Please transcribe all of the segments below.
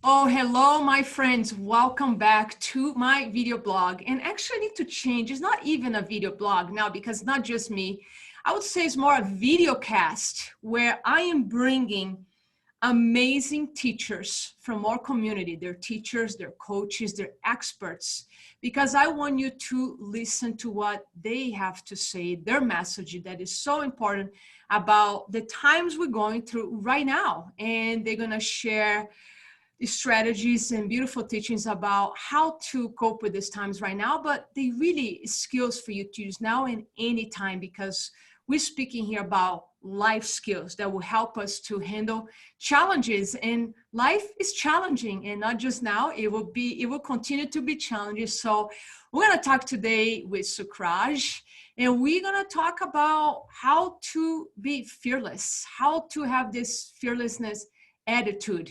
Oh, hello, my friends. Welcome back to my video blog. And actually, I need to change. It's not even a video blog now because it's not just me. I would say it's more a video cast where I am bringing amazing teachers from our community. They're teachers, they're coaches, they're experts, because I want you to listen to what they have to say, their message that is so important about the times we're going through right now. And they're going to share strategies and beautiful teachings about how to cope with these times right now, but they really skills for you to use now and anytime, because we're speaking here about life skills that will help us to handle challenges. And life is challenging, and not just now, it will continue to be challenging. So we're going to talk today with Sukhraj, and we're going to talk about how to be fearless, how to have this fearlessness attitude.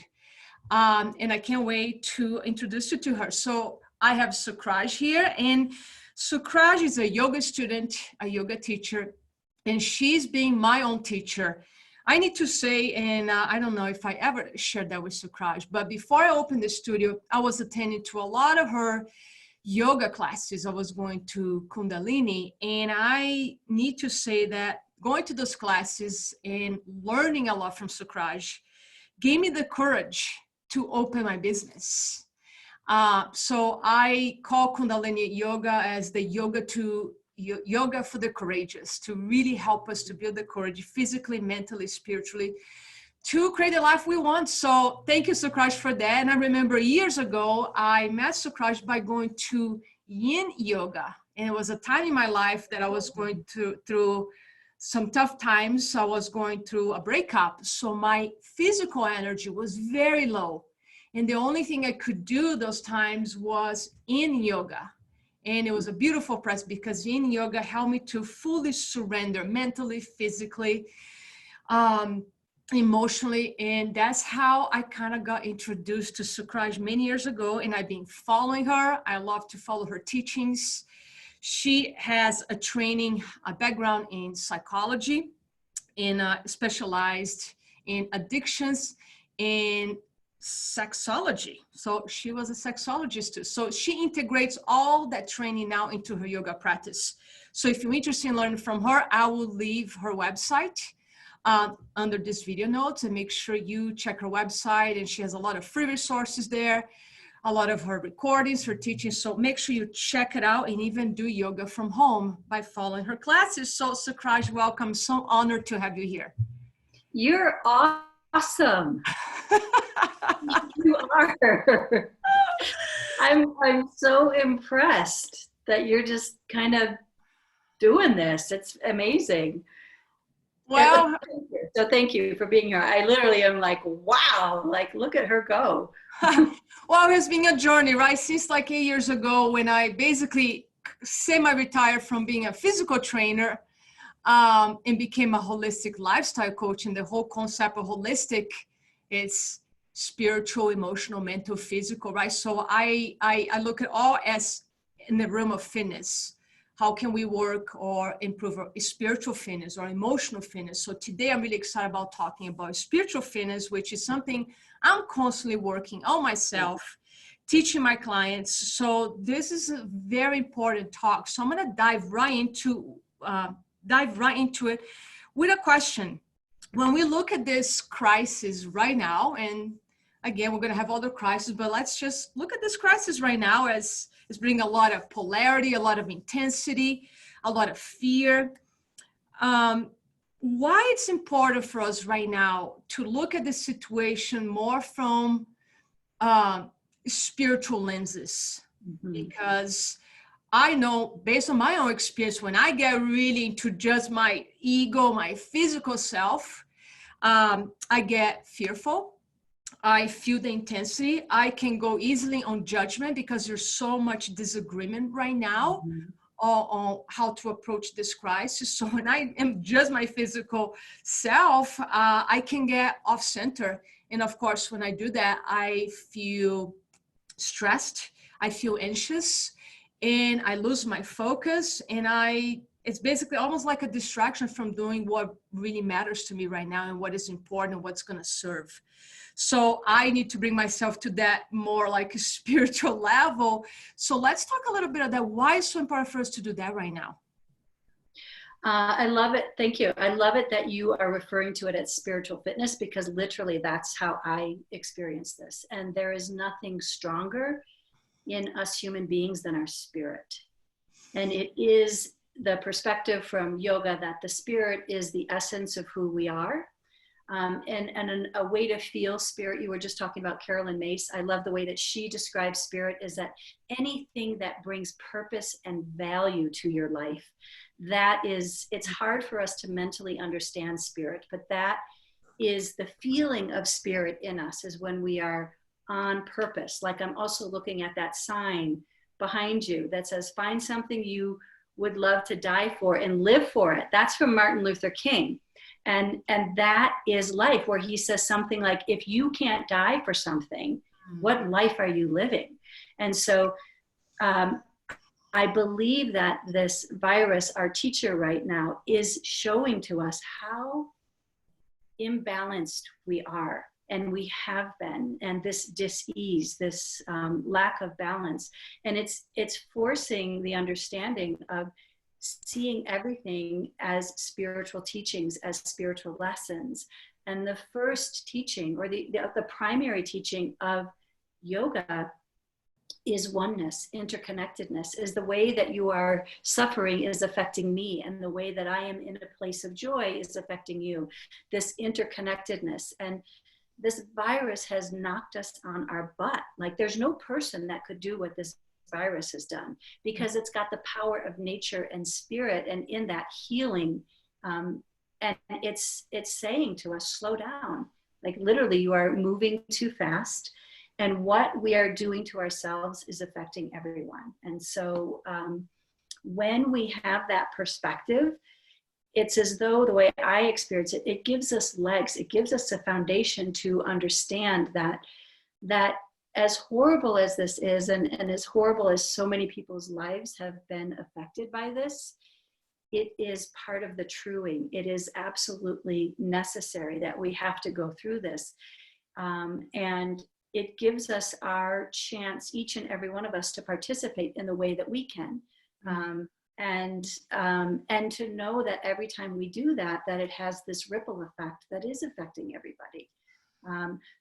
And I can't wait to introduce you to her. So I have Sukhraj here, and Sukhraj is a yoga student, a yoga teacher, and she's being my own teacher. I need to say, and I don't know if I ever shared that with Sukhraj, but before I opened the studio, I was attending to a lot of her yoga classes. I was going to Kundalini, and I need to say that going to those classes and learning a lot from Sukhraj gave me the courage to open my business. So I call Kundalini Yoga as the yoga for the courageous, to really help us to build the courage physically, mentally, spiritually, to create the life we want. So thank you, Sukhraj, for that. And I remember years ago, I met Sukhraj by going to Yin Yoga. And it was a time in my life that I was going through some tough times. I was going through a breakup. So my physical energy was very low. And the only thing I could do those times was Yin Yoga. And it was a beautiful practice because Yin Yoga helped me to fully surrender mentally, physically, emotionally. And that's how I kind of got introduced to Sukhraj many years ago. And I've been following her. I love to follow her teachings. She has a background in psychology, specialized in addictions and sexology. So she was a sexologist too. So she integrates all that training now into her yoga practice. So if you're interested in learning from her, I will leave her website under this video notes, and make sure you check her website. And she has a lot of free resources there, a lot of her recordings, her teachings. So make sure you check it out and even do yoga from home by following her classes. So Sukhraj, welcome. So honored to have you here. You're awesome. You are. I'm so impressed that you're just kind of doing this. It's amazing. Well, so thank you for being here. I literally am like, wow, like look at her go. Well, it's been a journey, right? Since like 8 years ago, when I basically semi-retired from being a physical trainer and became a holistic lifestyle coach. And the whole concept of holistic is spiritual, emotional, mental, physical, right? So I look at all as in the realm of fitness. How can we work or improve our spiritual fitness or emotional fitness? So today I'm really excited about talking about spiritual fitness, which is something I'm constantly working on myself, teaching my clients. So this is a very important talk. So I'm going to dive right into it with a question. When we look at this crisis right now, and again, we're going to have other crises, but let's just look at this crisis right now as it's bringing a lot of polarity, a lot of intensity, a lot of fear. Why it's important for us right now to look at the situation more from spiritual lenses, because I know based on my own experience, when I get really into just my ego, my physical self, I get fearful. I feel the intensity. I can go easily on judgment because there's so much disagreement right now on how to approach this crisis. So when I am just my physical self, I can get off center. And of course, when I do that, I feel stressed. I feel anxious, and I lose my focus, and I it's basically almost like a distraction from doing what really matters to me right now and what is important and what's going to serve. So I need to bring myself to that more like a spiritual level. So let's talk a little bit of that. Why is it so important for us to do that right now? I love it. Thank you. I love it that you are referring to it as spiritual fitness, because literally that's how I experience this. And there is nothing stronger in us human beings than our spirit. And it is the perspective from yoga that the spirit is the essence of who we are. And a way to feel spirit, you were just talking about Carolyn Mace. I love the way that she describes spirit, is that anything that brings purpose and value to your life, it's hard for us to mentally understand spirit, but that is the feeling of spirit in us, is when we are on purpose. Like, I'm also looking at that sign behind you that says, find something you would love to die for and live for it. That's from Martin Luther King. And that is life, where he says something like, if you can't die for something, what life are you living? And so I believe that this virus, our teacher right now, is showing to us how imbalanced we are, and we have been, and this dis-ease, this lack of balance. And it's forcing the understanding of seeing everything as spiritual teachings, as spiritual lessons. And the first teaching, or the primary teaching of yoga, is oneness, interconnectedness, is the way that you are suffering is affecting me, and the way that I am in a place of joy is affecting you. This interconnectedness. And this virus has knocked us on our butt. Like, there's no person that could do what this virus has done, because it's got the power of nature and spirit, and in that healing, and it's saying to us, slow down. Like, literally, you are moving too fast, and what we are doing to ourselves is affecting everyone. And so when we have that perspective, it's as though, the way I experience it, it gives us legs, it gives us a foundation to understand that as horrible as this is, and as horrible as so many people's lives have been affected by this, it is part of the truing. It is absolutely necessary that we have to go through this. And it gives us our chance, each and every one of us, to participate in the way that we can. And to know that every time we do that, that it has this ripple effect that is affecting everybody.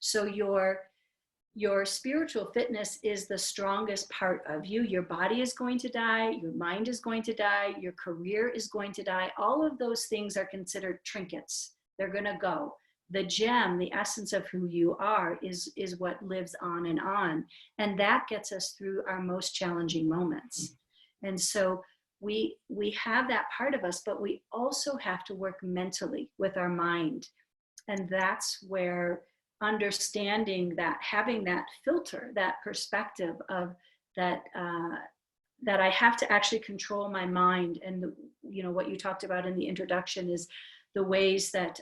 So your spiritual fitness is the strongest part of you. Your body is going to die, your mind is going to die, your career is going to die. All of those things are considered trinkets. They're going to go. The gem, the essence of who you are, is what lives on. And that gets us through our most challenging moments. And so we have that part of us, but we also have to work mentally with our mind. And that's where understanding that, having that filter, that perspective of that, that I have to actually control my mind. And what you talked about in the introduction is the ways that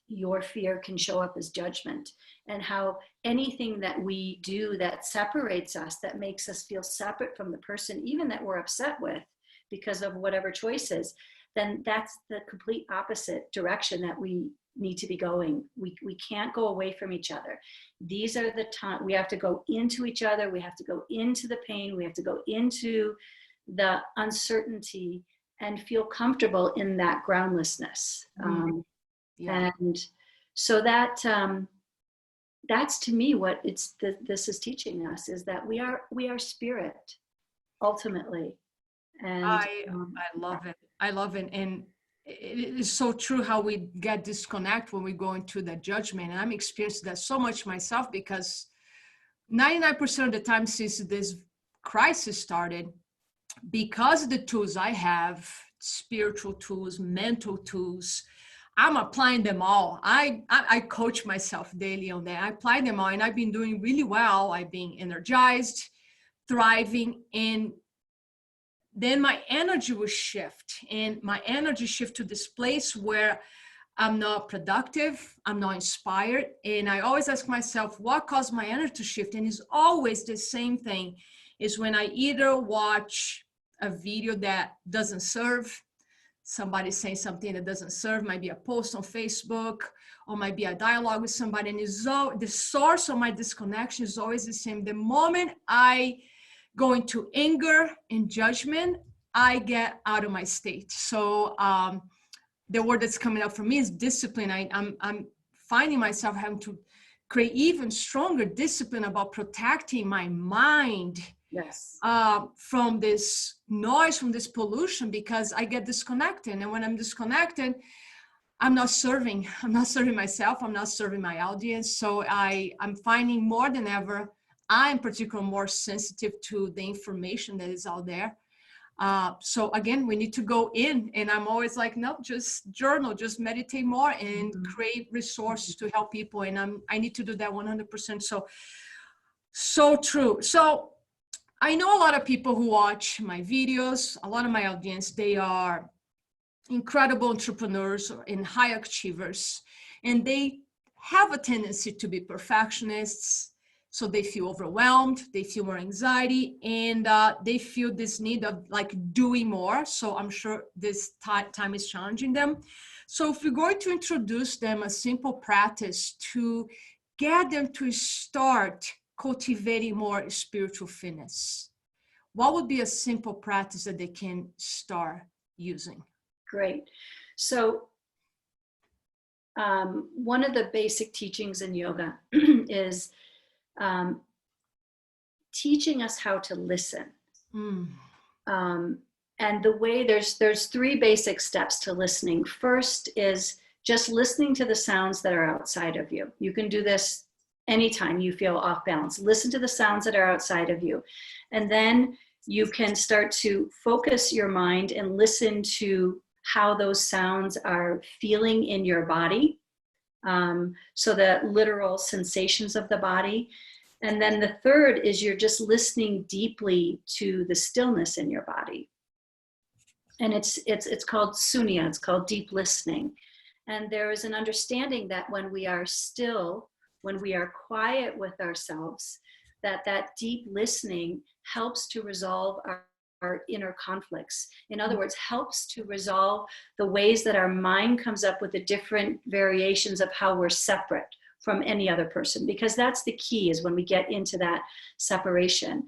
your fear can show up as judgment, and how anything that we do that separates us, that makes us feel separate from the person even that we're upset with because of whatever choices, then that's the complete opposite direction that we need to be going. We can't go away from each other. These are the time we have to go into each other. We have to go into the pain. We have to go into the uncertainty and feel comfortable in that groundlessness. And so that's to me what this is teaching us, is that we are spirit ultimately. And I love it. I love it. And it is so true how we get disconnect when we go into the judgment. And I'm experiencing that so much myself, because 99% of the time since this crisis started, because of the tools I have, spiritual tools, mental tools, I'm applying them all. I coach myself daily on that. I apply them all, and I've been doing really well. I've been energized, thriving, and then my energy will shift, and my energy shift to this place where I'm not productive, I'm not inspired. And I always ask myself, what caused my energy to shift? And it's always the same thing, is when I either watch a video that doesn't serve, somebody saying something that doesn't serve, might be a post on Facebook, or might be a dialogue with somebody, and the source of my disconnection is always the same. The moment I go into anger and judgment, I get out of my state. So the word that's coming up for me is discipline. I'm finding myself having to create even stronger discipline about protecting my mind. Yes. From this noise, from this pollution, because I get disconnected. And when I'm disconnected, I'm not serving myself. I'm not serving my audience. So I'm finding more than ever, I'm particularly more sensitive to the information that is out there. So again, we need to go in, and I'm always like, no, just journal, just meditate more and create resources to help people. And I need to do that 100%. So true. So I know a lot of people who watch my videos, a lot of my audience, they are incredible entrepreneurs and high achievers, and they have a tendency to be perfectionists. So they feel overwhelmed, they feel more anxiety, and they feel this need of like doing more. So I'm sure this time is challenging them. So if we're going to introduce them a simple practice to get them to start cultivating more spiritual fitness, what would be a simple practice that they can start using? Great. So one of the basic teachings in yoga is teaching us how to listen. And the way there's three basic steps to listening. First is just listening to the sounds that are outside of you. You can do this anytime you feel off balance. Listen to the sounds that are outside of you. And then you can start to focus your mind and listen to how those sounds are feeling in your body. So the literal sensations of the body. And then the third is you're just listening deeply to the stillness in your body. And it's called sunya, it's called deep listening. And there is an understanding that when we are still, when we are quiet with ourselves, that deep listening helps to resolve our inner conflicts. In other words, helps to resolve the ways that our mind comes up with the different variations of how we're separate from any other person, because that's the key, is when we get into that separation.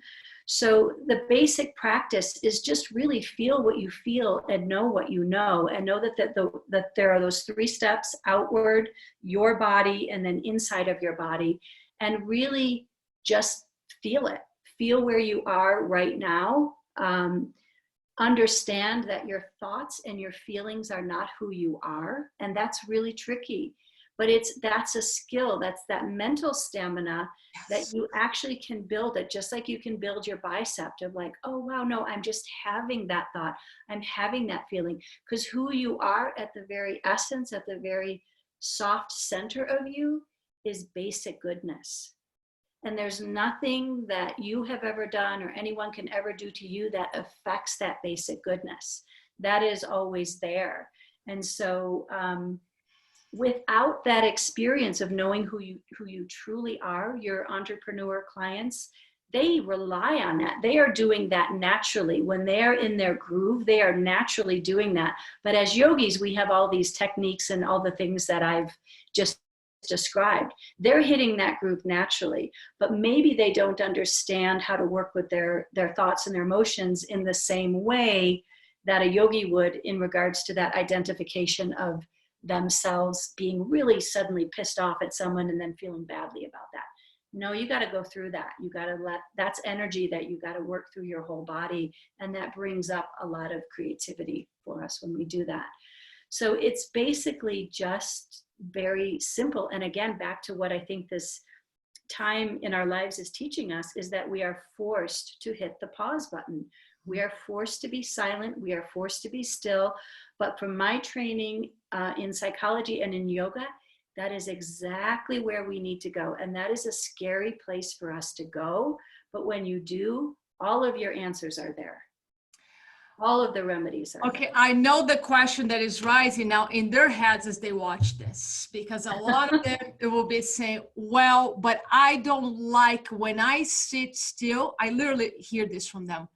So the basic practice is just really feel what you feel and know what you know, and know that there are those three steps: outward, your body, and then inside of your body. And really just feel it. Feel where you are right now. Understand that your thoughts and your feelings are not who you are. And that's really tricky. But that's a skill. That's that mental stamina that you actually can build it, just like you can build your bicep of like, oh, wow, no, I'm just having that thought. I'm having that feeling. Because who you are at the very essence, at the very soft center of you, is basic goodness. And there's nothing that you have ever done or anyone can ever do to you that affects that basic goodness. That is always there. And so, without that experience of knowing who you truly are, your entrepreneur clients, they rely on that. They are doing that naturally. When they're in their groove, they are naturally doing that. But as yogis, we have all these techniques and all the things that I've just described. They're hitting that groove naturally, but maybe they don't understand how to work with their thoughts and their emotions in the same way that a yogi would, in regards to that identification of themselves being really suddenly pissed off at someone and then feeling badly about that. No, you got to go through that. You got to that's energy that you got to work through your whole body. And that brings up a lot of creativity for us when we do that. So it's basically just very simple. And again, back to what I think this time in our lives is teaching us, is that we are forced to hit the pause button. We are forced to be silent. We are forced to be still. But from my training in psychology and in yoga, that is exactly where we need to go. And that is a scary place for us to go. But when you do, all of your answers are there. All of the remedies are okay there. I know the question that is rising now in their heads as they watch this, because a lot of them it will be saying, well, but I don't like when I sit still. I literally hear this from them.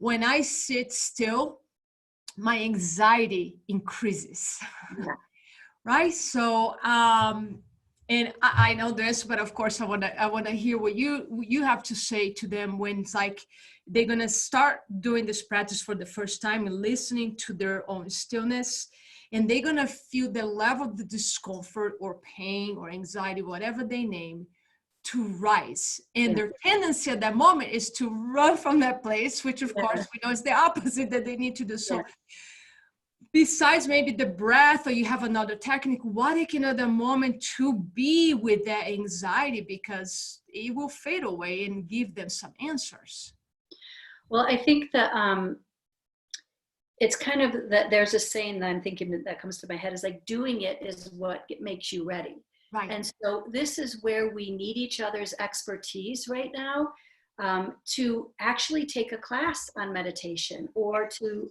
when I sit still, my anxiety increases. Yeah. Right? So, and I know this, but of course, I wanna hear what you have to say to them when it's like they're gonna start doing this practice for the first time and listening to their own stillness, and they're gonna feel the level of the discomfort or pain or anxiety, whatever they name, to rise. And Yeah. their tendency at that moment is to run from that place, which of Yeah. course we know is the opposite that they need to do. So Yeah. besides maybe the breath, or you have another technique, what is another moment to be with that anxiety, because it will fade away, and give them some answers. Well, I think that it's kind of that there's a saying that I'm thinking that comes to my head is like, doing it is what makes you ready. Right. And so this is where we need each other's expertise right now, to actually take a class on meditation, or to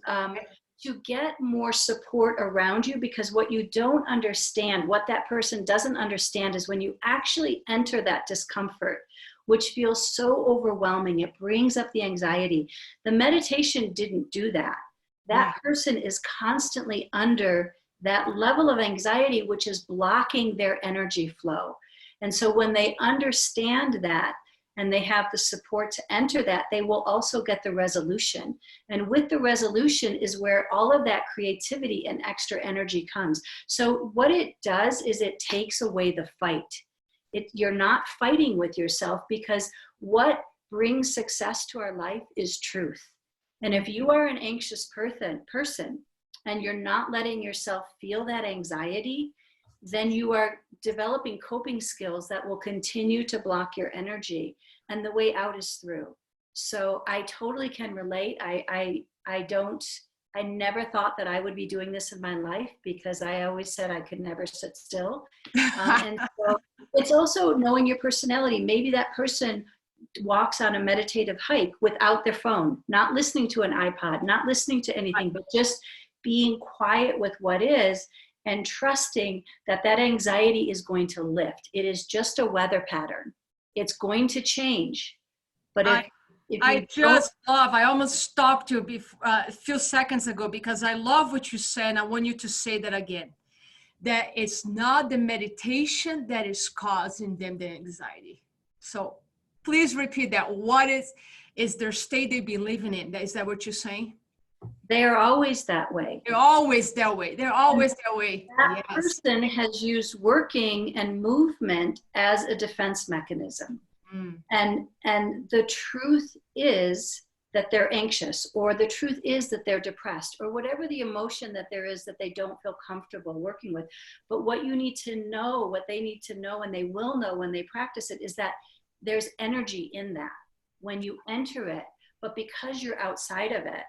get more support around you, because what you don't understand, what that person doesn't understand, is when you actually enter that discomfort, which feels so overwhelming, it brings up the anxiety. The meditation didn't do that. That person is constantly under that level of anxiety, which is blocking their energy flow. And so when they understand that, and they have the support to enter that, they will also get the resolution. And with the resolution is where all of that creativity and extra energy comes. So what it does is it takes away the fight. You're not fighting with yourself, because what brings success to our life is truth. And if you are an anxious person and you're not letting yourself feel that anxiety, then you are developing coping skills that will continue to block your energy. And the way out is through. So I totally can relate. I never thought that I would be doing this in my life, because I always said I could never sit still. And so it's also knowing your personality. Maybe that person walks on a meditative hike without their phone, not listening to an iPod, not listening to anything, but just being quiet with what is, and trusting that that anxiety is going to lift. It is just a weather pattern. It's going to change. But if I you just love, I almost stopped you a few seconds ago, because I love what you said, and I want you to say that again, that it's not the meditation that is causing them the anxiety. So please repeat that. What is their state they be living in? Is that what you're saying? they are always that way. They're always that way. They're always that way. That Yes. person has used working and movement as a defense mechanism. And the truth is that they're anxious, or the truth is that they're depressed, or whatever the emotion that there is that they don't feel comfortable working with. But what you need to know, what they need to know, and they will know when they practice it, is that there's energy in that when you enter it. But because you're outside of it,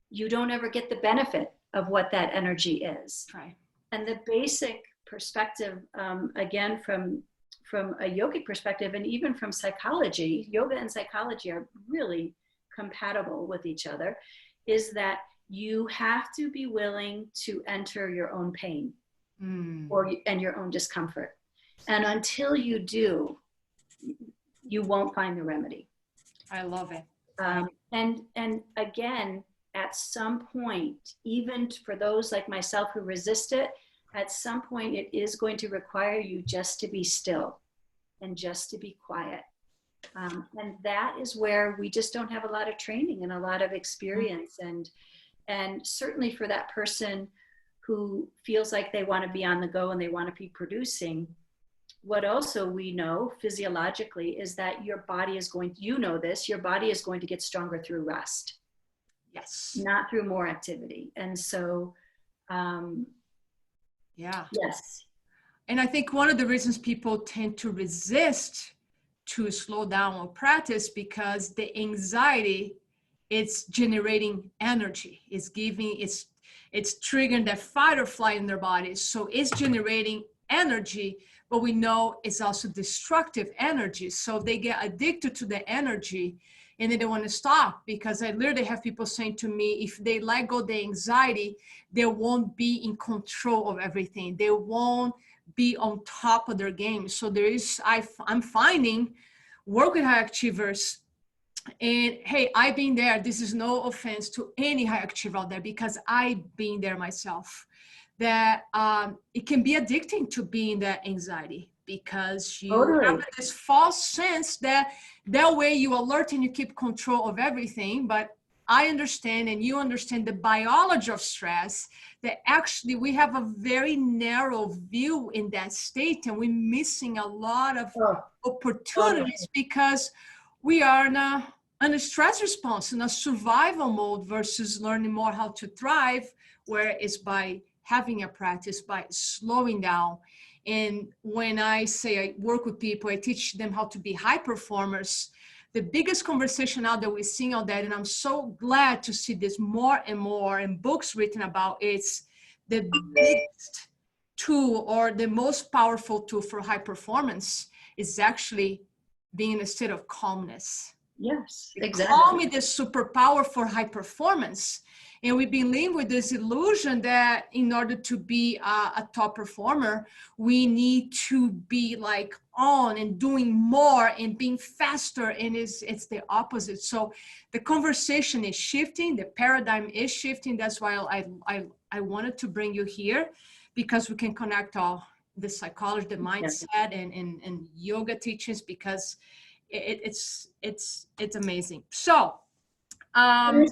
you don't ever get the benefit of what that energy is. Right. And the basic perspective, again, from a yogic perspective, and even from psychology, yoga and psychology are really compatible with each other, is that you have to be willing to enter your own pain and your own discomfort. And until you do, you won't find the remedy. I love it. And again, at some point, even for those like myself who resist it, at some point it is going to require you just to be still and just to be quiet. And that is where we just don't have a lot of training and a lot of experience. And certainly for that person who feels like they want to be on the go and they want to be producing, what also we know physiologically is that your body is going, you know this, your body is going to get stronger through rest. Yes. Not through more activity. And so, yeah. Yes. And I think one of the reasons people tend to resist to slow down or practice, because the anxiety, it's generating energy. It's triggering that fight or flight in their bodies. So it's generating energy, but we know it's also destructive energy. So they get addicted to the energy, and they don't want to stop, because I literally have people saying to me, if they let go the anxiety, they won't be in control of everything. They won't be on top of their game. So I'm finding work with high achievers, And hey, I've been there. This is no offense to any high achiever out there, because I've been there myself. That it can be addicting to be in that anxiety, because you have Totally. this false sense that that way you alert and you keep control of everything. But I understand, and you understand the biology of stress, that actually we have a very narrow view in that state, and we're missing a lot of Oh, totally. opportunities because we are in a stress response, in a survival mode, versus learning more how to thrive, where it's by having a practice, by slowing down. And when I say I work with people, I teach them how to be high performers. The biggest conversation out there we're seeing on that, and I'm so glad to see this more and more in books written about, it's the biggest tool, or the most powerful tool for high performance, is actually being in a state of calmness. Yes, You call exactly. me the superpower for high performance. And we've been living with this illusion that in order to be a top performer, we need to be like on and doing more and being faster. And it's the opposite. So the conversation is shifting, the paradigm is shifting. That's why I wanted to bring you here, because we can connect all the psychology, the Yes. mindset, and yoga teachings, because it's amazing. So Can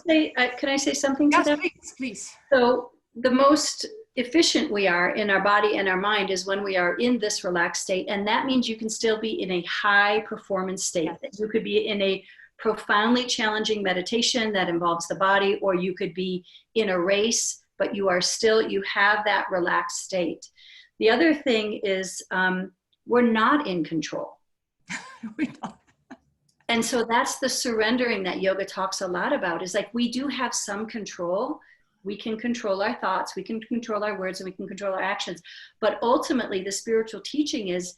I say something to yes, that? please, please. So the most efficient we are in our body and our mind is when we are in this relaxed state. And that means you can still be in a high performance state. Yes. You could be in a profoundly challenging meditation that involves the body, or you could be in a race, but you have that relaxed state. The other thing is we're not in control. We don't. And so that's the surrendering that yoga talks a lot about, is like we do have some control. We can control our thoughts, we can control our words, and we can control our actions. But ultimately, the spiritual teaching is,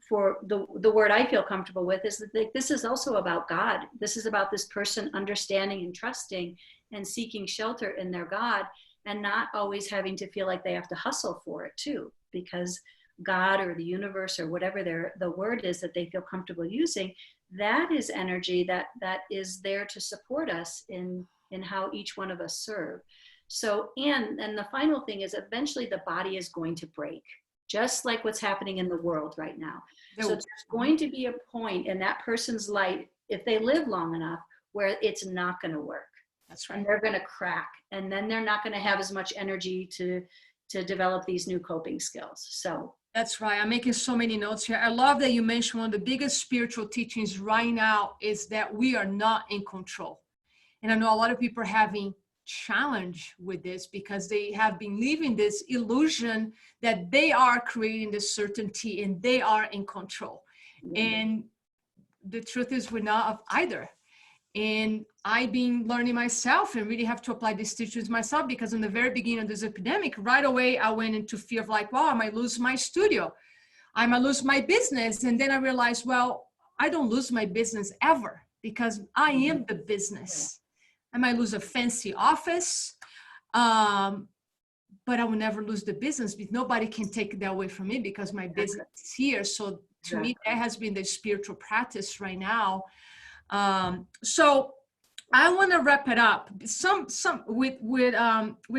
for the word I feel comfortable with, is that this is also about God. This is about this person understanding and trusting and seeking shelter in their God, and not always having to feel like they have to hustle for it too, because God or the universe or whatever the word is that they feel comfortable using, that is energy that is there to support us in how each one of us serve. So, and the final thing is, eventually the body is going to break, just like what's happening in the world right now. So there's going to be a point in that person's life, if they live long enough, where it's not going to work. That's right. And they're going to crack, and then they're not going to have as much energy to develop these new coping skills. So That's right. I'm making so many notes here. I love that you mentioned one of the biggest spiritual teachings right now is that we are not in control. And I know a lot of people are having challenge with this, because they have been living this illusion that they are creating this certainty and they are in control. And the truth is, we're not of either. And I've been learning myself, and really have to apply these teachings myself, because in the very beginning of this epidemic, right away, I went into fear of like, well, I might lose my studio. I might lose my business. And then I realized, well, I don't lose my business ever, because I am the business. I might lose a fancy office, but I will never lose the business, because nobody can take that away from me, because my business is here. So to me, that has been the spiritual practice right now. So I want to wrap it up with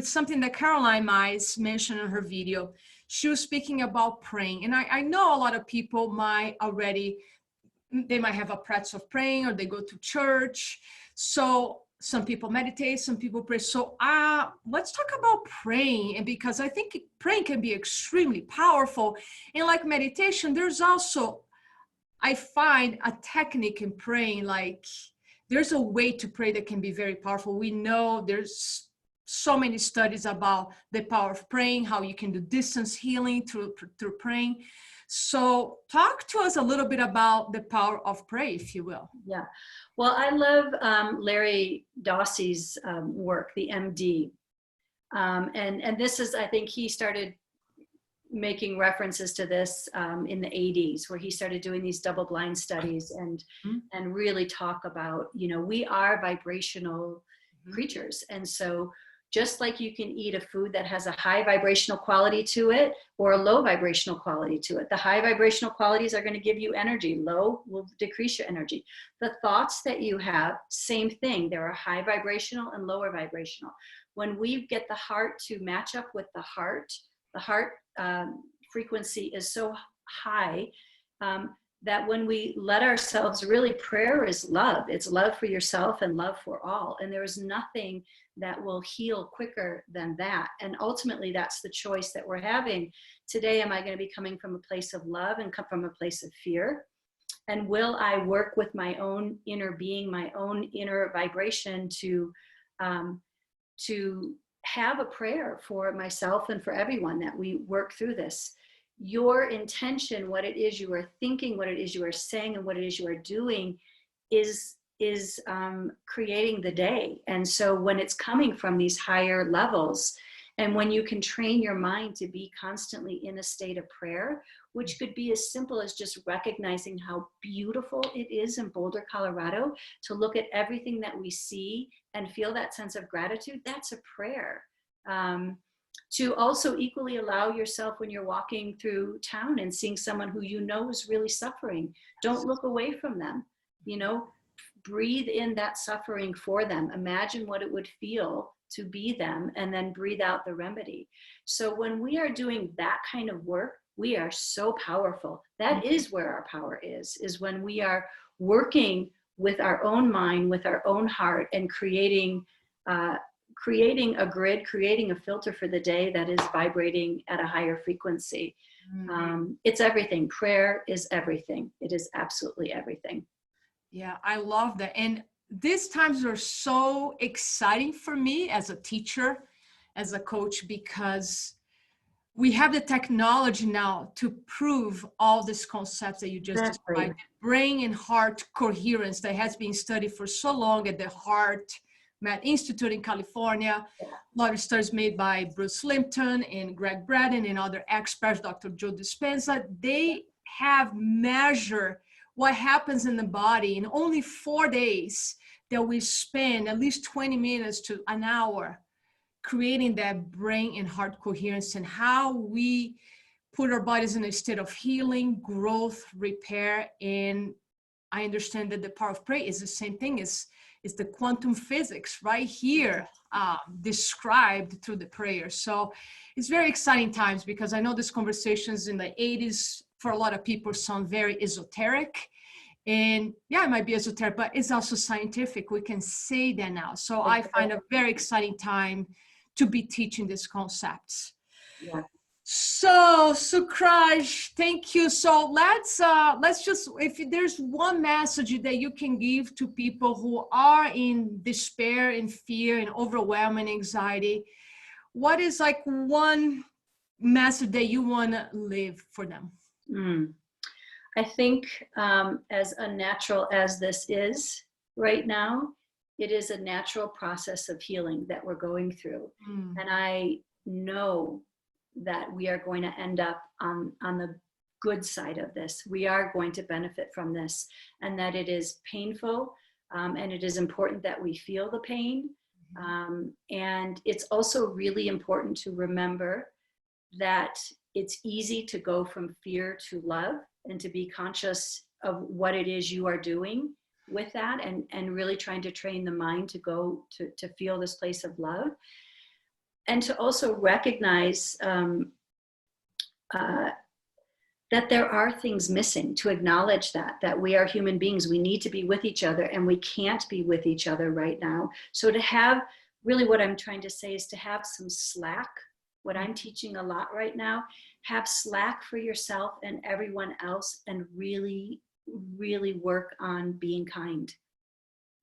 something that Caroline Mize mentioned in her video. She was speaking about praying, and I know a lot of people might have a practice of praying, or they go to church. So some people meditate, some people pray. So let's talk about praying, and because I think praying can be extremely powerful. And like meditation, there's also, I find, a technique in praying, like there's a way to pray that can be very powerful. We know there's so many studies about the power of praying, how you can do distance healing through praying. So talk to us a little bit about the power of prayer, if you will. Yeah. Well, I love Larry Dossey's work, the MD. And this is, I think he started making references to this in the 80s, where he started doing these double-blind studies and really talk about, we are vibrational creatures. And so just like you can eat a food that has a high vibrational quality to it or a low vibrational quality to it. The high vibrational qualities are going to give you energy. Low will decrease your energy. The thoughts that you have, same thing. There are high vibrational and lower vibrational. When we get the heart to match up with the heart frequency is so high that when we let ourselves, really, prayer is love. It's love for yourself and love for all. And there is nothing that will heal quicker than that. And ultimately, that's the choice that we're having. Today, am I going to be coming from a place of love and come from a place of fear? And will I work with my own inner being, my own inner vibration to have a prayer for myself and for everyone, that we work through this? Your intention, what it is you are thinking, what it is you are saying, and what it is you are doing is creating the day. And so when it's coming from these higher levels, and when you can train your mind to be constantly in a state of prayer, which could be as simple as just recognizing how beautiful it is in Boulder, Colorado, to look at everything that we see and feel that sense of gratitude, that's a prayer. To also equally allow yourself, when you're walking through town and seeing someone who you know is really suffering, don't look away from them. Breathe in that suffering for them. Imagine what it would feel to be them, and then breathe out the remedy. So when we are doing that kind of work, we are so powerful. That is where our power is when we are working with our own mind, with our own heart, and creating a grid, creating a filter for the day that is vibrating at a higher frequency. It's everything. Prayer is everything. It is absolutely everything. Yeah, I love that. And these times are so exciting for me as a teacher, as a coach, because we have the technology now to prove all these concepts that you just described. Brain and heart coherence that has been studied for so long at the Heart Math Institute in California. A lot of studies made by Bruce Limpton and Greg Braden and other experts, Dr. Joe Dispenza. They have measured what happens in the body in only 4 days, that we spend at least 20 minutes to an hour creating that brain and heart coherence, and how we put our bodies in a state of healing, growth, repair. And I understand that the power of prayer is the same thing as the quantum physics right here described through the prayer. So it's very exciting times, because I know these conversations in the 80s for a lot of people sound very esoteric. And yeah, it might be esoteric, but it's also scientific. We can say that now. So I find a very exciting time to be teaching these concepts. Yeah. So Sukhraj, thank you. So let's just, if there's one message that you can give to people who are in despair and fear and overwhelm and anxiety, what is like one message that you want to leave for them? I think as unnatural as this is right now, it is a natural process of healing that we're going through. And I know that we are going to end up on the good side of this. We are going to benefit from this, and that it is painful, and it is important that we feel the pain. And it's also really important to remember that it's easy to go from fear to love, and to be conscious of what it is you are doing with that, and really trying to train the mind to go to feel this place of love. And to also recognize that there are things missing, to acknowledge that we are human beings. We need to be with each other, and we can't be with each other right now. So to have, really what I'm trying to say is to have some slack. What I'm teaching a lot right now, have slack for yourself and everyone else, and really, really work on being kind.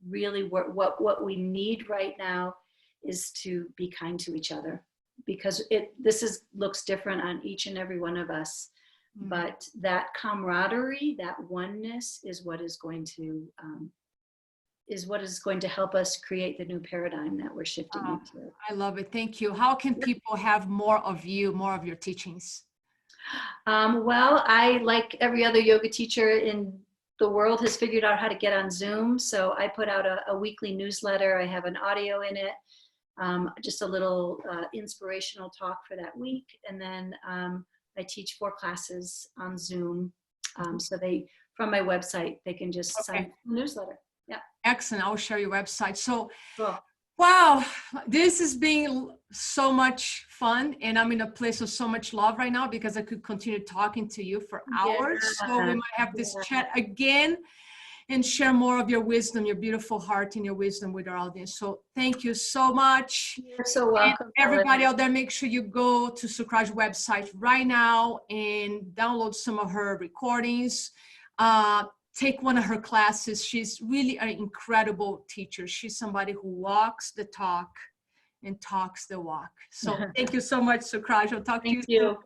Really work. What we need right now is to be kind to each other, because this looks different on each and every one of us. But that camaraderie, that oneness, is what is going to help us create the new paradigm that we're shifting into. I love it. Thank you. How can people have more of you, more of your teachings? Well, I, like every other yoga teacher in the world, has figured out how to get on Zoom. So I put out a weekly newsletter. I have an audio in it. just a little inspirational talk for that week. And then I teach 4 classes on Zoom. So from my website, they can just sign up for the newsletter. Yeah. Excellent. I'll share your website. So, Cool. wow, this has been so much fun, and I'm in a place of so much love right now because I could continue talking to you for hours. So we might have this chat again and share more of your wisdom, your beautiful heart and your wisdom with our audience. So thank you so much. You're so welcome. And everybody out there, make sure you go to Sukhraj's website right now and download some of her recordings. Take one of her classes. She's really an incredible teacher. She's somebody who walks the talk and talks the walk. So thank you so much, Sukhraj. I'll talk to you soon.